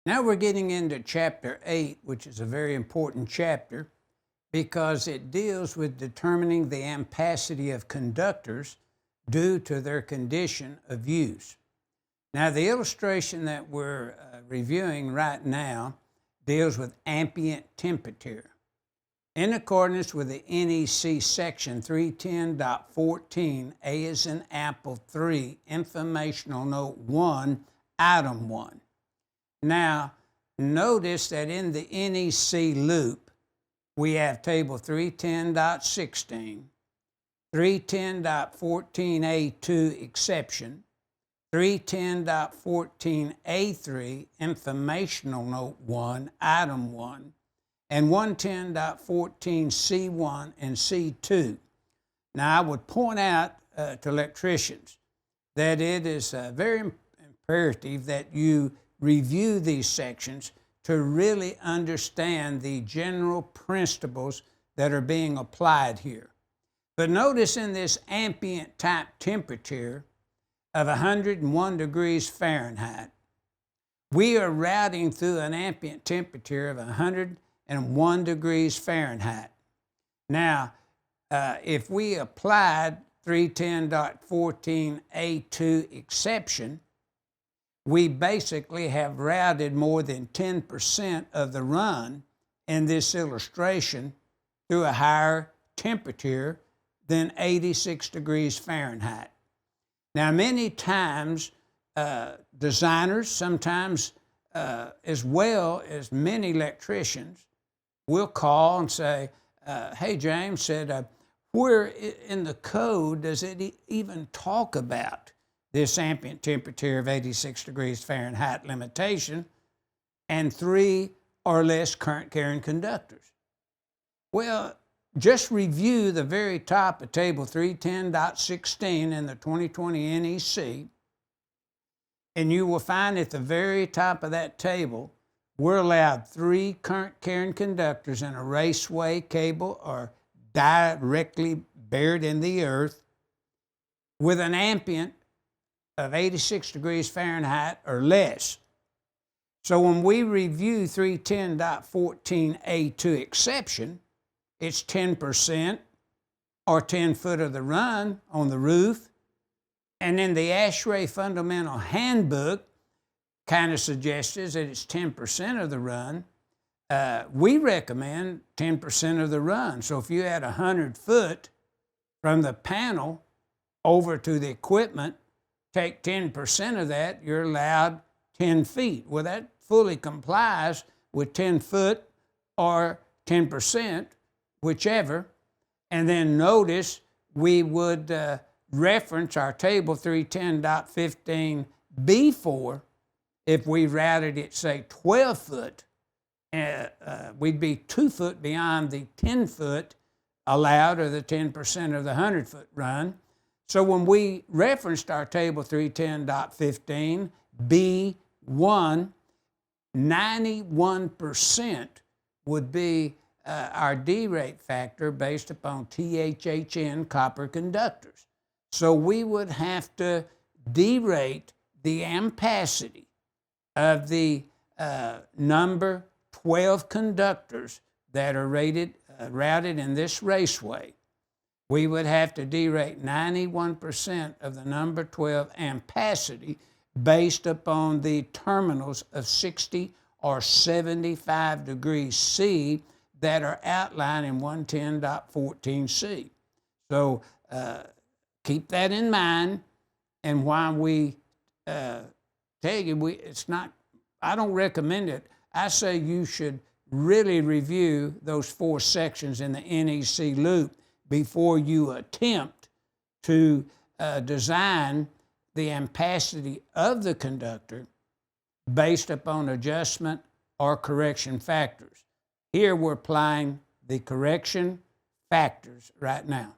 Now we're getting into Chapter 8, which is a very important chapter because it deals with determining the ampacity of conductors due to their condition of use. Now, the illustration that we're reviewing right now deals with ambient temperature. In accordance with the NEC section 310.14, A is in Apple 3, informational note 1, item 1. Now, notice that in the NEC loop, we have table 310.16, 310.14A2 exception, 310.14A3 informational note 1, item 1, and 110.14C1 and C2. Now, I would point out to electricians that it is very imperative that you review these sections to really understand the general principles that are being applied here. But notice in this ambient type temperature of 101 degrees Fahrenheit, we are routing through an ambient temperature of 101 degrees Fahrenheit. Now, if we applied 310.14A2 exception, we basically have routed more than 10% of the run in this illustration through a higher temperature than 86 degrees Fahrenheit. Now, many times, designers, sometimes as well as many electricians, will call and say, hey, James, said, where in the code does it even talk about this ambient temperature of 86 degrees Fahrenheit limitation and 3 or less current carrying conductors? Well, just review the very top of table 310.16 in the 2020 NEC, and you will find at the very top of that table, we're allowed 3 current carrying conductors in a raceway cable or directly buried in the earth with an ambient of 86 degrees Fahrenheit or less. So when we review 310.14A2 exception, it's 10% or 10 foot of the run on the roof. And then the ASHRAE Fundamental Handbook kind of suggests that it's 10% of the run. We recommend 10% of the run. So if you had 100 foot from the panel over to the equipment, take 10% of that, you're allowed 10 feet. Well, that fully complies with 10 foot or 10%, whichever. And then notice we would reference our table 310.15B4. If we routed it, say, 12 foot, we'd be 2 foot beyond the 10 foot allowed or the 10% of the 100 foot run. So when we referenced our table 310.15B1, 91% would be our D-rate factor based upon THHN copper conductors. So we would have to D-rate the ampacity of the number 12 conductors that are routed in this raceway. We would have to D-rate 91% of the number 12 ampacity based upon the terminals of 60 or 75 degrees C that are outlined in 110.14C. So keep that in mind, and while we tell you, I don't recommend it. I say you should really review those 4 sections in the NEC loop before you attempt to design the ampacity of the conductor based upon adjustment or correction factors. Here we're applying the correction factors right now.